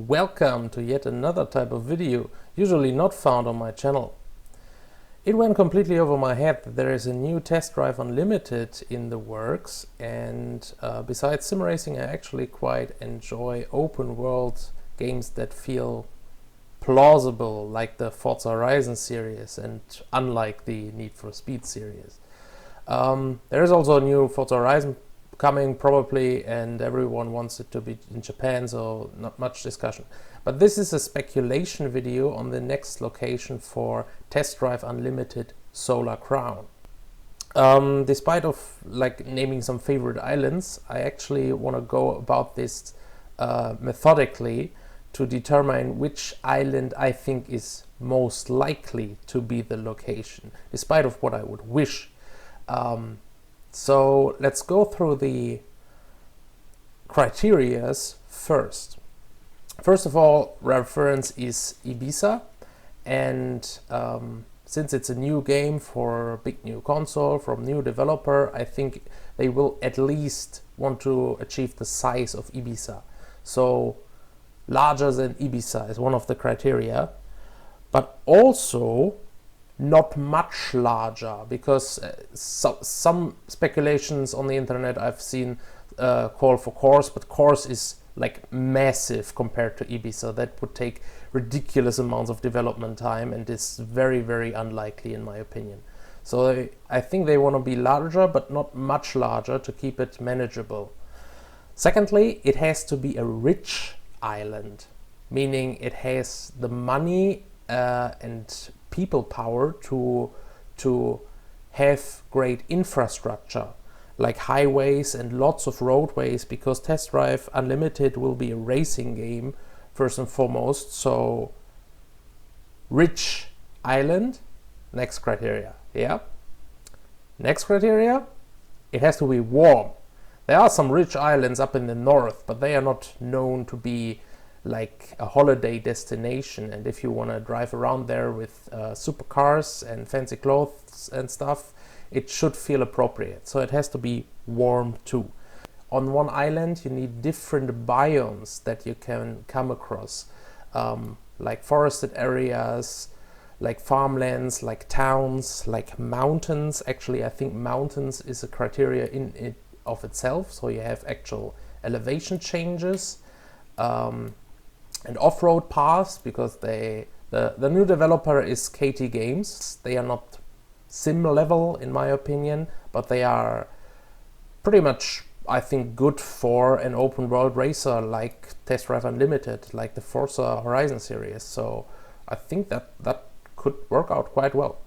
Welcome to yet another type of video, usually not found on my channel. It went completely over my head that there is a new Test Drive Unlimited in the works, and besides sim racing I actually quite enjoy open world games that feel plausible, like the Forza Horizon series and unlike the Need for Speed series. There is also a new Forza Horizon coming probably, and everyone wants it to be in Japan, so not much discussion. But this is a speculation video on the next location for Test Drive Unlimited Solar Crown. Despite of naming some favorite islands, I actually want to go about this methodically to determine which island I think is most likely to be the location, despite of what I would wish. So let's go through the criterias first. First of all, reference is Ibiza, and since it's a new game for a big new console from new developer, I think they will at least want to achieve the size of Ibiza. So larger than Ibiza is one of the criteria, but also not much larger, because some speculations on the internet I've seen call for course, but course is like massive compared to Ibiza. That would take ridiculous amounts of development time and is very, very unlikely in my opinion. So I think they want to be larger, but not much larger, to keep it manageable. Secondly, it has to be a rich island, meaning it has the money and people power to have great infrastructure like highways and lots of roadways, because Test Drive Unlimited will be a racing game first and foremost. So rich island, next criteria. Yeah, next criteria, it has to be warm. There are some rich islands up in the north, but they are not known to be like a holiday destination, and if you want to drive around there with supercars and fancy clothes and stuff, it should feel appropriate. So it has to be warm too. On one island you need different biomes that you can come across, like forested areas, like farmlands, like towns, like mountains. Actually, I think mountains is a criteria in it of itself, so you have actual elevation changes, and off-road paths, because the new developer is KT Games. They are not sim level in my opinion, but they are pretty much, I think, good for an open world racer like Test Drive Unlimited, like the Forza Horizon series. So I think that could work out quite well.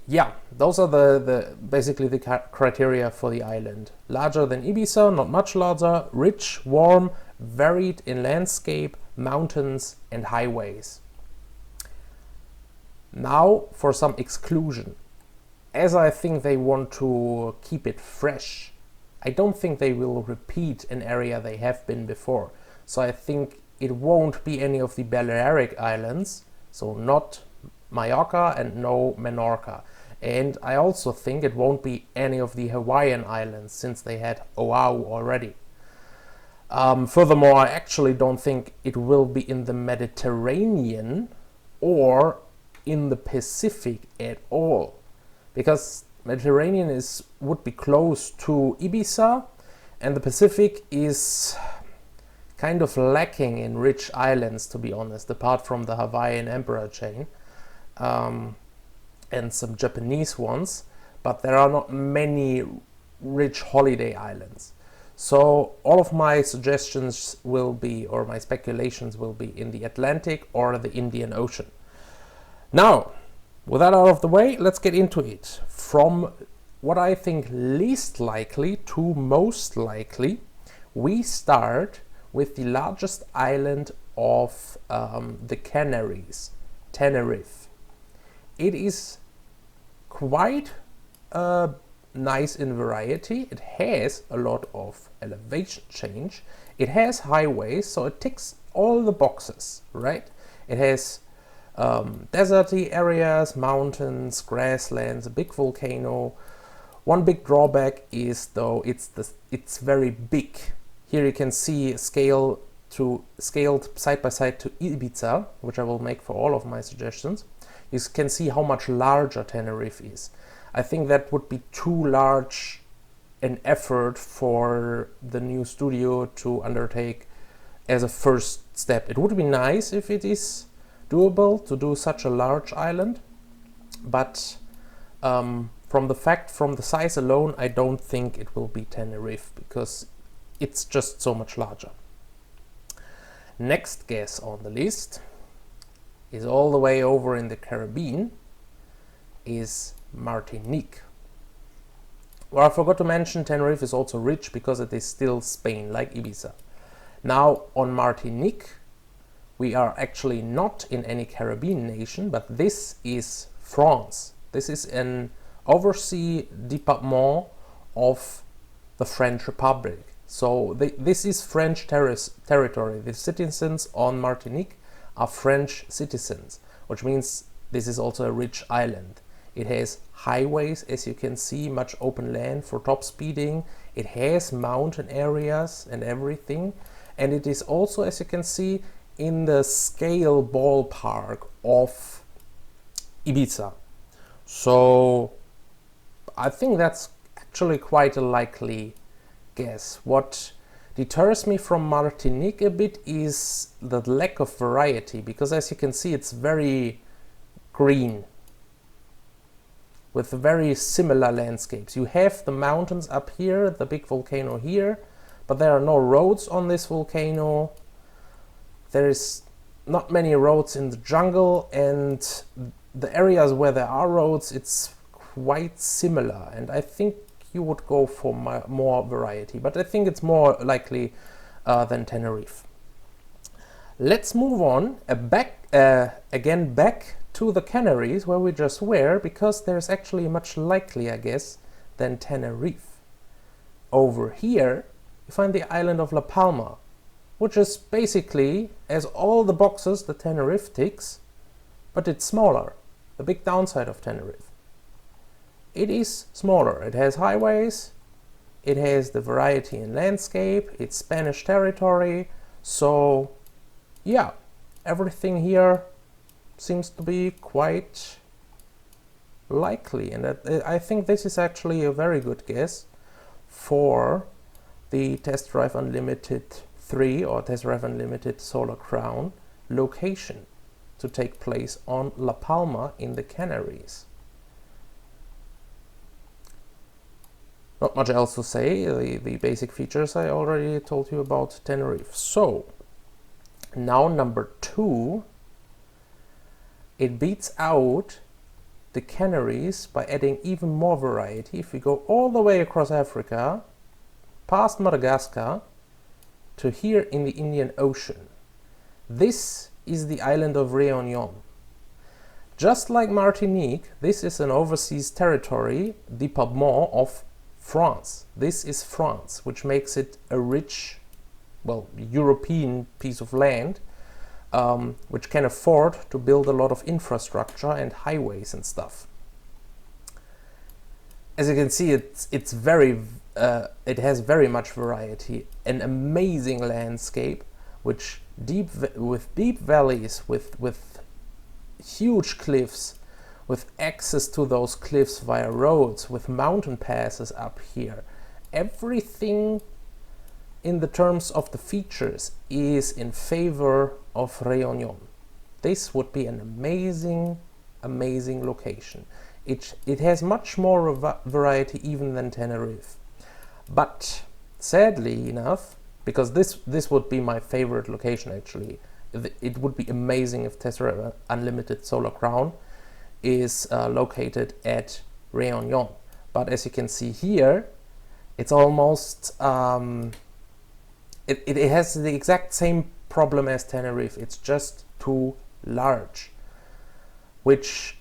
Yeah, those are the basically the criteria for the island. Larger than Ibiza, not much larger, rich, warm, varied in landscape, mountains and highways. Now for some exclusion. As I think they want to keep it fresh, I don't think they will repeat an area they have been before. So I think it won't be any of the Balearic Islands, so not Mallorca and no Menorca. And I also think it won't be any of the Hawaiian Islands, since they had Oahu already. Furthermore, I actually don't think it will be in the Mediterranean or in the Pacific at all, because Mediterranean would be close to Ibiza, and the Pacific is kind of lacking in rich islands, to be honest, apart from the Hawaiian Emperor chain and some Japanese ones, but there are not many rich holiday islands. So all of my suggestions will be, or my speculations will be, in the Atlantic or the Indian Ocean. Now, with that out of the way, let's get into it. From what I think least likely to most likely, we start with the largest island of the Canaries, Tenerife. It is quite nice in variety. It has a lot of elevation change. It has highways, so it ticks all the boxes, right? It has deserty areas, mountains, grasslands, a big volcano. One big drawback is, though, it's very big. Here you can see a scale to scale side by side to Ibiza, which I will make for all of my suggestions, you can see how much larger Tenerife is. I think that would be too large an effort for the new studio to undertake as a first step. It would be nice if it is doable to do such a large island, but from the size alone, I don't think it will be Tenerife, because it's just so much larger. Next guess on the list is all the way over in the Caribbean, is Martinique. Well, I forgot to mention Tenerife is also rich because it is still Spain, like Ibiza. Now, on Martinique, we are actually not in any Caribbean nation, but this is France. This is an overseas department of the French Republic. So this is French territory. The citizens on Martinique are French citizens, which means this is also a rich island. It has highways, as you can see, much open land for top speeding. It has mountain areas and everything. And it is also, as you can see, in the scale ballpark of Ibiza. So I think that's actually quite a likely guess. What deters me from Martinique a bit is the lack of variety, because as you can see, it's very green with very similar landscapes. You have the mountains up here, the big volcano here, but there are no roads on this volcano. There is not many roads in the jungle, and the areas where there are roads, it's quite similar, and I think you would go for more variety, but I think it's more likely than Tenerife. Let's move on back to the Canaries, where we just were, because there's actually much likelier guess than Tenerife. Over here you find the island of La Palma, which is basically, as all the boxes that Tenerife ticks, but it's smaller. The big downside of Tenerife. It is smaller. It has highways, it has the variety in landscape, it's Spanish territory, so yeah, everything here seems to be quite likely, and I think this is actually a very good guess for the Test Drive Unlimited 3 or Test Drive Unlimited Solar Crown location to take place on La Palma in the Canaries. Not much else to say. The basic features I already told you about Tenerife. So now number 2, it beats out the Canaries by adding even more variety. If we go all the way across Africa, past Madagascar, to here in the Indian Ocean. This is the island of Réunion. Just like Martinique, this is an overseas territory, department of France. This is France, which makes it a rich, well, European piece of land, which can afford to build a lot of infrastructure and highways and stuff. As you can see, it has very much variety, an amazing landscape, with deep valleys, with huge cliffs, with access to those cliffs via roads, with mountain passes up here. Everything in the terms of the features is in favor of Réunion. This would be an amazing location. It has much more variety even than Tenerife. But sadly enough, because this would be my favorite location actually, it would be amazing if Test Drive Unlimited Solar Crown is located at Réunion. But as you can see here, it's almost it has the exact same problem as Tenerife. It's just too large, which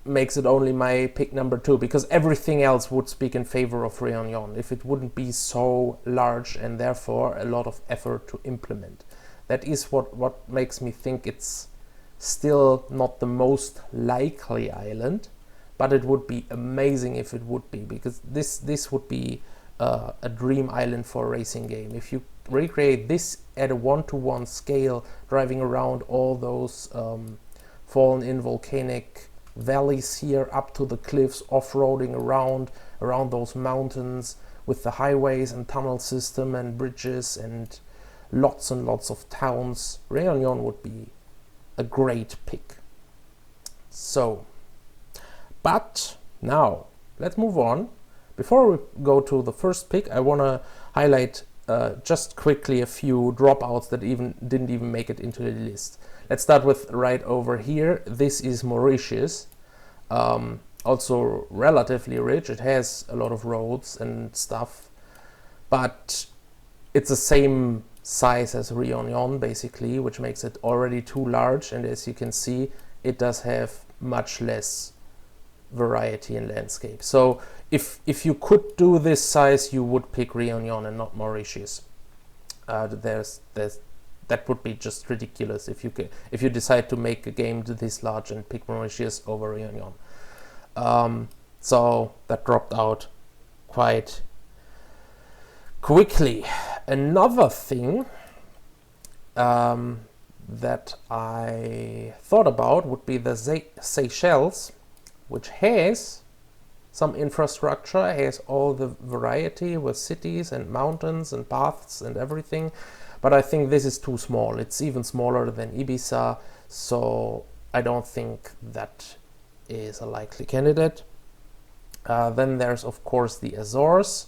makes it only my pick number 2, because everything else would speak in favor of Réunion if it wouldn't be so large and therefore a lot of effort to implement. That is what makes me think it's still not the most likely island, but it would be amazing if it would be, because this would be a dream island for a racing game. If you recreate this at a 1-to-1 scale, driving around all those fallen in volcanic valleys here up to the cliffs, off-roading around those mountains with the highways and tunnel system and bridges and lots of towns, Réunion would be a great pick. So, but now let's move on. Before we go to the first pick, I want to highlight just quickly a few dropouts that didn't even make it into the list. Let's start with right over here. This is Mauritius. Also relatively rich. It has a lot of roads and stuff, but it's the same size as Réunion basically, which makes it already too large, and as you can see, it does have much less variety in landscape. So if you could do this size, you would pick Réunion and not Mauritius. That would be just ridiculous if you decide to make a game this large and pick Mauritius over Réunion. So that dropped out quite quickly. Another thing that I thought about would be the Seychelles, which has some infrastructure, has all the variety with cities and mountains and paths and everything, but I think this is too small. It's even smaller than Ibiza, so I don't think that is a likely candidate. Then there's of course the Azores,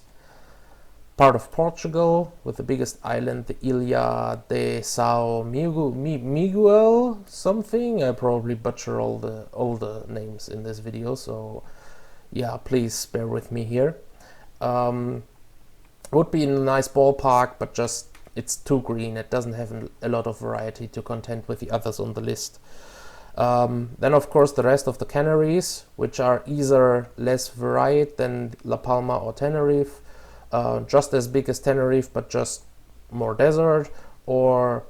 part of Portugal, with the biggest island, the Ilha de São Miguel something. I probably butcher all the names in this video, so yeah, please bear with me here. Would be in a nice ballpark, but just it's too green. It doesn't have a lot of variety to contend with the others on the list. Then of course the rest of the Canaries, which are either less varied than La Palma or Tenerife, just as big as Tenerife but just more desert, or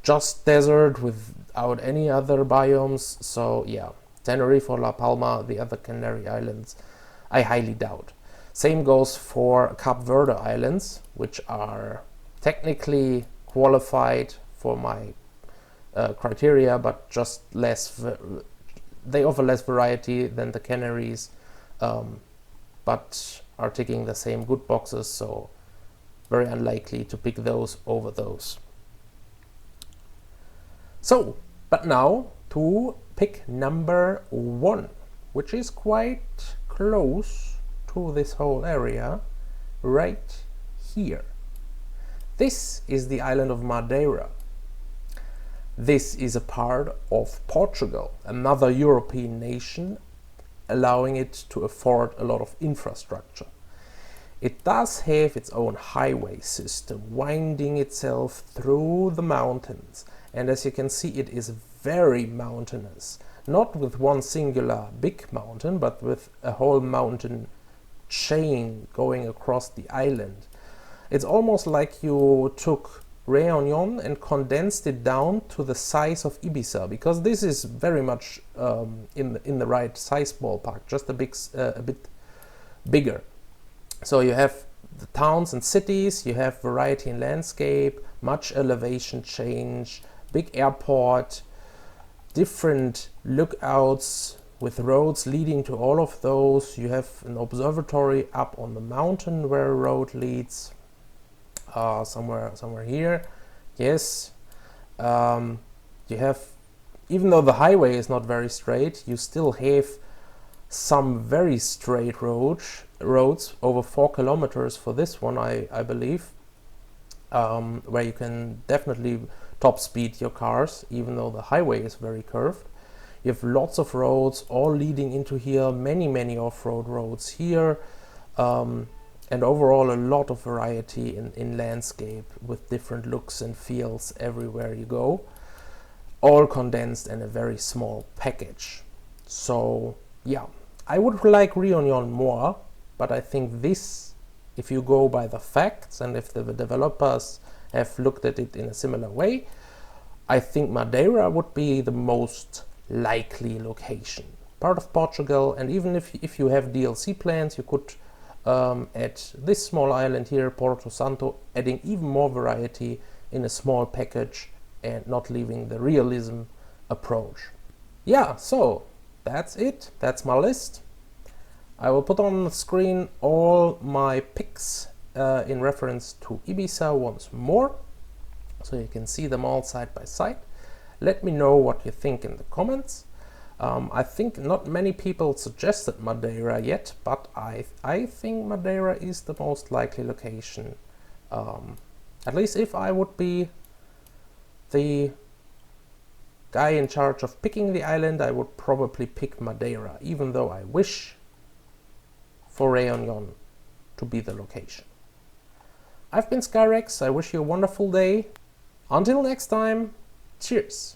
just desert without any other biomes. So yeah, Tenerife or La Palma, the other Canary Islands, I highly doubt. Same goes for Cape Verde Islands, which are technically qualified for my criteria, but just less. They offer less variety than the Canaries, but are ticking the same good boxes, so very unlikely to pick those over those. So, but now to pick number 1, which is quite close to this whole area, right here. This is the island of Madeira. This is a part of Portugal, another European nation, allowing it to afford a lot of infrastructure. It does have its own highway system, winding itself through the mountains, and as you can see, it is very mountainous, not with one singular big mountain, but with a whole mountain chain going across the island. It's almost like you took Réunion and condensed it down to the size of Ibiza, because this is very much in the right size ballpark, just a bit bigger. So you have the towns and cities, you have variety in landscape, much elevation change, big airport, different lookouts with roads leading to all of those. You have an observatory up on the mountain where a road leads. Somewhere here, yes. You have, even though the highway is not very straight, you still have some very straight roads over 4 kilometers for this one, I believe, where you can definitely top speed your cars, even though the highway is very curved. You have lots of roads all leading into here, many off-road roads here. And overall a lot of variety in landscape with different looks and feels everywhere you go, all condensed in a very small package. So yeah, I would like Réunion more, but I think this, if you go by the facts and if the developers have looked at it in a similar way, I think Madeira would be the most likely location. Part of Portugal, and even if you have DLC plans, you could at this small island here, Porto Santo, adding even more variety in a small package and not leaving the realism approach. Yeah, so that's it. That's my list. I will put on the screen all my picks in reference to Ibiza once more, so you can see them all side by side. Let me know what you think in the comments. I think not many people suggested Madeira yet, but I think Madeira is the most likely location. At least if I would be the guy in charge of picking the island, I would probably pick Madeira, even though I wish for Réunion to be the location. I've been Skyrex, I wish you a wonderful day. Until next time, cheers!